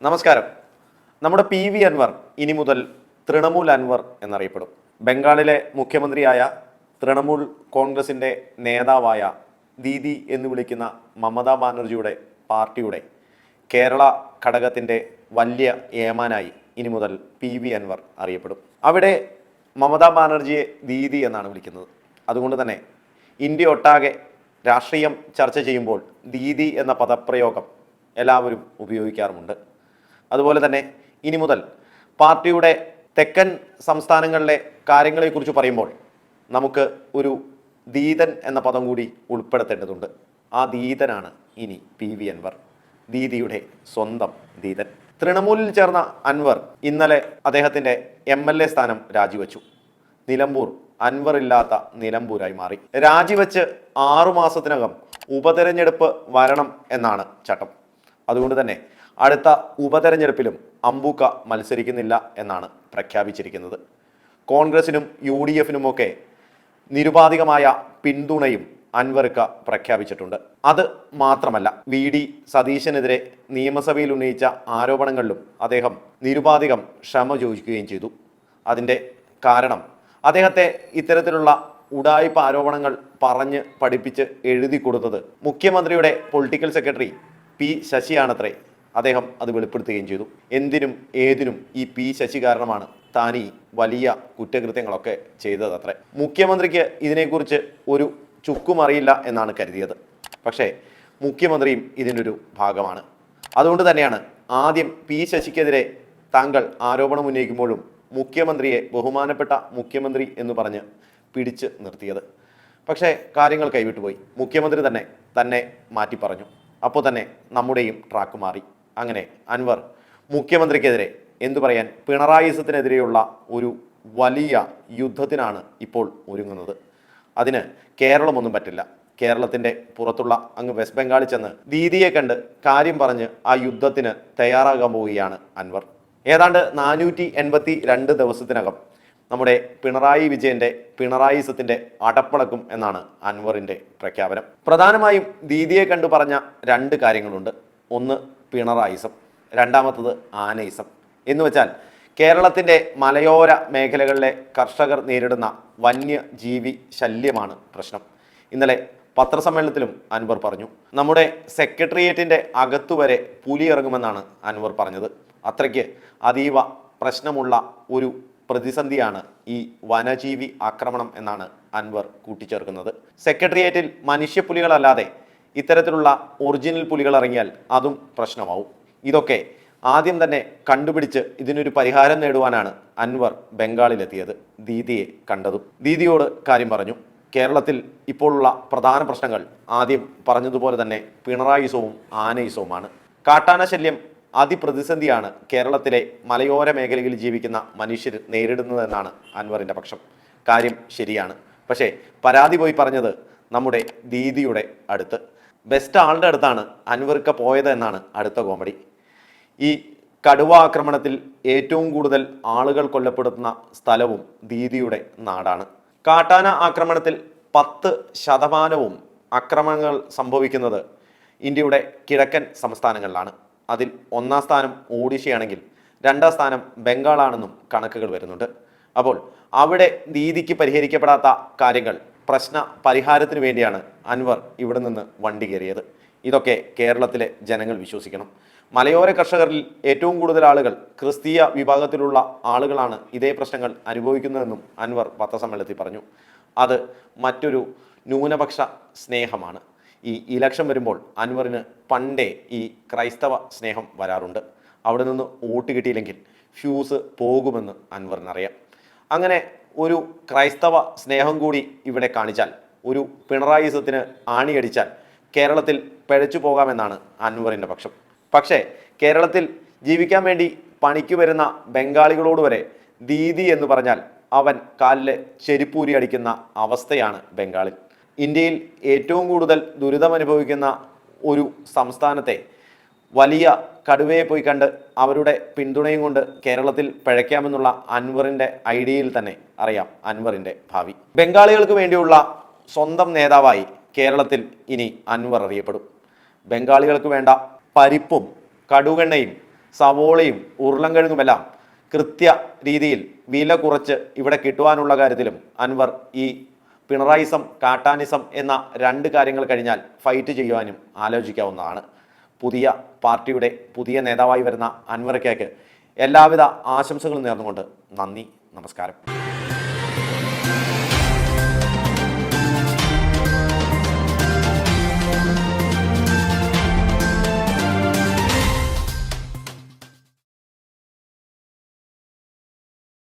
നമസ്കാരം. നമ്മുടെ PV അൻവർ ഇനി മുതൽ തൃണമൂൽ അൻവർ എന്നറിയപ്പെടും. ബംഗാളിലെ മുഖ്യമന്ത്രിയായ തൃണമൂൽ കോൺഗ്രസിൻ്റെ നേതാവായ ദീദി എന്ന് വിളിക്കുന്ന മമതാ ബാനർജിയുടെ പാർട്ടിയുടെ കേരള ഘടകത്തിൻ്റെ വലിയ ഏമാനായി ഇനി മുതൽ PV അൻവർ അറിയപ്പെടും. അവിടെ മമതാ ബാനർജിയെ ദീദി എന്നാണ് വിളിക്കുന്നത്. അതുകൊണ്ട് തന്നെ ഇന്ത്യ ഒട്ടാകെ രാഷ്ട്രീയം ചർച്ച ചെയ്യുമ്പോൾ ദീദി എന്ന പദപ്രയോഗം എല്ലാവരും ഉപയോഗിക്കാറുമുണ്ട്. അതുപോലെ തന്നെ ഇനി മുതൽ പാർട്ടിയുടെ തെക്കൻ സംസ്ഥാനങ്ങളിലെ കാര്യങ്ങളെക്കുറിച്ച് പറയുമ്പോൾ നമുക്ക് ഒരു ദീതൻ എന്ന പദം കൂടി ഉൾപ്പെടുത്തേണ്ടതുണ്ട്. ആ ദീതനാണ് ഇനി PV അൻവർ, ദീദിയുടെ സ്വന്തം ദീതൻ. തൃണമൂലിൽ ചേർന്ന അൻവർ ഇന്നലെ അദ്ദേഹത്തിൻ്റെ MLA സ്ഥാനം രാജിവെച്ചു. നിലമ്പൂർ അൻവർ ഇല്ലാത്ത നിലമ്പൂരായി മാറി. രാജിവെച്ച് 6 മാസത്തിനകം ഉപതെരഞ്ഞെടുപ്പ് വരണം എന്നാണ് ചട്ടം. അതുകൊണ്ട് തന്നെ അടുത്ത ഉപതെരഞ്ഞെടുപ്പിലും അമ്പൂക്ക മത്സരിക്കുന്നില്ല എന്നാണ് പ്രഖ്യാപിച്ചിരിക്കുന്നത്. കോൺഗ്രസിനും UDFനുമൊക്കെ നിരുപാധികമായ പിന്തുണയും അൻവർക്ക പ്രഖ്യാപിച്ചിട്ടുണ്ട്. അത് മാത്രമല്ല, VD സതീശനെതിരെ നിയമസഭയിൽ ഉന്നയിച്ച ആരോപണങ്ങളിലും അദ്ദേഹം നിരുപാധികം ക്ഷമ ചോദിക്കുകയും ചെയ്തു. അതിൻ്റെ കാരണം അദ്ദേഹത്തെ ഇത്തരത്തിലുള്ള ഉഡായിപ്പ് ആരോപണങ്ങൾ പറഞ്ഞ് പഠിപ്പിച്ച് എഴുതി കൊടുത്തത് മുഖ്യമന്ത്രിയുടെ പൊളിറ്റിക്കൽ സെക്രട്ടറി P ശശിയാണത്രേ. അദ്ദേഹം അത് വെളിപ്പെടുത്തുകയും ചെയ്തു. എന്തിനും ഏതിനും ഈ P ശശി കാരണമാണ് താനീ വലിയ കുറ്റകൃത്യങ്ങളൊക്കെ ചെയ്തതത്രേ. മുഖ്യമന്ത്രിക്ക് ഇതിനെക്കുറിച്ച് ഒരു ചുക്കും അറിയില്ല എന്നാണ് കരുതിയത്. പക്ഷേ മുഖ്യമന്ത്രിയും ഇതിനൊരു ഭാഗമാണ്. അതുകൊണ്ട് തന്നെയാണ് ആദ്യം P ശശിക്കെതിരെ താങ്കൾ ആരോപണം ഉന്നയിക്കുമ്പോഴും മുഖ്യമന്ത്രിയെ ബഹുമാനപ്പെട്ട മുഖ്യമന്ത്രി എന്ന് പറഞ്ഞ് പിടിച്ച് നിർത്തിയത്. പക്ഷേ കാര്യങ്ങൾ കൈവിട്ടുപോയി. മുഖ്യമന്ത്രി തന്നെ മാറ്റി പറഞ്ഞു. അപ്പോൾ തന്നെ നമ്മുടെയും ട്രാക്ക് മാറി. അങ്ങനെ അൻവർ മുഖ്യമന്ത്രിക്കെതിരെ എന്തു പറയാൻ, പിണറായിസത്തിനെതിരെയുള്ള ഒരു വലിയ യുദ്ധത്തിനാണ് ഇപ്പോൾ ഒരുങ്ങുന്നത്. അതിന് കേരളമൊന്നും പറ്റില്ല. കേരളത്തിൻ്റെ പുറത്തുള്ള അങ്ങ് വെസ്റ്റ് ബംഗാളിൽ ചെന്ന് ദീദിയെ കണ്ട് കാര്യം പറഞ്ഞ് ആ യുദ്ധത്തിന് തയ്യാറാകാൻ പോവുകയാണ് അൻവർ. ഏതാണ്ട് 482 ദിവസത്തിനകം നമ്മുടെ പിണറായി വിജയൻ്റെ പിണറായിസത്തിൻ്റെ അടപ്പളക്കും എന്നാണ് അൻവറിൻ്റെ പ്രഖ്യാപനം. പ്രധാനമായും ദീദിയെ കണ്ടു പറഞ്ഞ 2 കാര്യങ്ങളുണ്ട്. ഒന്ന് പിണറായിസം, രണ്ടാമത്തത് ആനയിസം. എന്ന് വെച്ചാൽ കേരളത്തിൻ്റെ മലയോര മേഖലകളിലെ കർഷകർ നേരിടുന്ന വന്യജീവി ശല്യമാണ് പ്രശ്നം. ഇന്നലെ പത്രസമ്മേളനത്തിലും അൻവർ പറഞ്ഞു. നമ്മുടെ സെക്രട്ടേറിയറ്റിൻ്റെ അകത്തുവരെ പുലി ഇറങ്ങുമെന്നാണ് അൻവർ പറഞ്ഞത്. അത്രയ്ക്ക് അതീവ പ്രശ്നമുള്ള ഒരു പ്രതിസന്ധിയാണ് ഈ വനജീവി ആക്രമണം എന്നാണ് അൻവർ കൂട്ടിച്ചേർക്കുന്നത്. സെക്രട്ടേറിയറ്റിൽ മനുഷ്യപ്പുലികളല്ലാതെ ഇത്തരത്തിലുള്ള ഒറിജിനൽ പുലികൾ ഇറങ്ങിയാൽ അതും പ്രശ്നമാവും. ഇതൊക്കെ ആദ്യം തന്നെ കണ്ടുപിടിച്ച് ഇതിനൊരു പരിഹാരം നേടുവാനാണ് അൻവർ ബംഗാളിലെത്തിയത്. ദീദിയെ കണ്ടതും ദീദിയോട് കാര്യം പറഞ്ഞു. കേരളത്തിൽ ഇപ്പോഴുള്ള പ്രധാന പ്രശ്നങ്ങൾ ആദ്യം പറഞ്ഞതുപോലെ തന്നെ പിണറായിസവും ആനയിസവുമാണ്. കാട്ടാന ശല്യം അതിപ്രതിസന്ധിയാണ് കേരളത്തിലെ മലയോര മേഖലയിൽ ജീവിക്കുന്ന മനുഷ്യർ നേരിടുന്നതെന്നാണ് അൻവറിൻ്റെ പക്ഷം. കാര്യം ശരിയാണ്. പക്ഷേ പരാതി പോയി പറഞ്ഞത് നമ്മുടെ ദീദിയുടെ അടുത്ത്, ബെസ്റ്റ് ആളുടെ അടുത്താണ് അൻവർക്ക പോയത് എന്നാണ് അടുത്ത കോമഡി. ഈ കടുവ ആക്രമണത്തിൽ ഏറ്റവും കൂടുതൽ ആളുകൾ കൊല്ലപ്പെടുന്ന സ്ഥലവും ദീദിയുടെ നാടാണ്. കാട്ടാന ആക്രമണത്തിൽ 10% ആക്രമണങ്ങൾ സംഭവിക്കുന്നത് ഇന്ത്യയുടെ കിഴക്കൻ സംസ്ഥാനങ്ങളിലാണ്. അതിൽ 1ാം സ്ഥാനം ഒഡീഷയാണെങ്കിൽ 2ാം സ്ഥാനം ബംഗാളാണെന്നും കണക്കുകൾ വരുന്നുണ്ട്. അപ്പോൾ അവിടെ ദീദിക്ക് പരിഹരിക്കപ്പെടാത്ത കാര്യങ്ങൾ പ്രശ്ന പരിഹാരത്തിന് വേണ്ടിയാണ് അൻവർ ഇവിടെ നിന്ന് വണ്ടി കയറിയത്. ഇതൊക്കെ കേരളത്തിലെ ജനങ്ങൾ വിശ്വസിക്കണം. മലയോര കർഷകരിൽ ഏറ്റവും കൂടുതൽ ആളുകൾ ക്രിസ്തീയ വിഭാഗത്തിലുള്ള ആളുകളാണ് ഇതേ പ്രശ്നങ്ങൾ അനുഭവിക്കുന്നതെന്നും അൻവർ പത്രസമ്മേളനത്തിൽ പറഞ്ഞു. അത് മറ്റൊരു ന്യൂനപക്ഷ സ്നേഹമാണ്. ഈ ഇലക്ഷൻ വരുമ്പോൾ അൻവറിന് പണ്ടേ ഈ ക്രൈസ്തവ സ്നേഹം വരാറുണ്ട്. അവിടെ നിന്ന് വോട്ട് കിട്ടിയില്ലെങ്കിൽ ഫ്യൂസ് പോകുമെന്ന് അൻവറിനറിയാം. അങ്ങനെ ഒരു ക്രൈസ്തവ സ്നേഹം കൂടി ഇവിടെ കാണിച്ചാൽ, ഒരു പിണറായിസത്തിന് ആണിയടിച്ചാൽ കേരളത്തിൽ പിഴച്ചു പോകാമെന്നാണ് അൻവറിൻ്റെ പക്ഷം. പക്ഷേ കേരളത്തിൽ ജീവിക്കാൻ വേണ്ടി പണിക്ക് വരുന്ന ബംഗാളികളോട് വരെ ദീദി എന്ന് പറഞ്ഞാൽ അവൻ കാലിൽ ചെരിപ്പൂരി അടിക്കുന്ന അവസ്ഥയാണ് ബംഗാളിൽ. ഇന്ത്യയിൽ ഏറ്റവും കൂടുതൽ ദുരിതമനുഭവിക്കുന്ന ഒരു സംസ്ഥാനത്തെ വലിയ കടുവയെ പോയി കണ്ട് അവരുടെ പിന്തുണയും കൊണ്ട് കേരളത്തിൽ പിഴയ്ക്കാമെന്നുള്ള അൻവറിൻ്റെ ഐഡിയയിൽ തന്നെ അറിയാം അൻവറിൻ്റെ ഭാവി. ബംഗാളികൾക്ക് വേണ്ടിയുള്ള സ്വന്തം നേതാവായി കേരളത്തിൽ ഇനി അൻവർ അറിയപ്പെടും. ബംഗാളികൾക്ക് വേണ്ട പരിപ്പും കടുകെണ്ണയും സവോളയും ഉരുളൻകിഴങ്ങുമെല്ലാം കൃത്യ രീതിയിൽ വില കുറച്ച് ഇവിടെ കിട്ടുവാനുള്ള കാര്യത്തിലും അൻവർ ഈ പിണറായിസം കാട്ടാനിസം എന്ന രണ്ട് കാര്യങ്ങൾ കഴിഞ്ഞാൽ ഫൈറ്റ് ചെയ്യുവാനും ആലോചിക്കാവുന്നതാണ്. പുതിയ പാർട്ടിയുടെ പുതിയ നേതാവായി വരുന്ന അൻവർ ഇക്കയ്ക്ക് എല്ലാവിധ ആശംസകളും നേർന്നുകൊണ്ട് നന്ദി, നമസ്കാരം.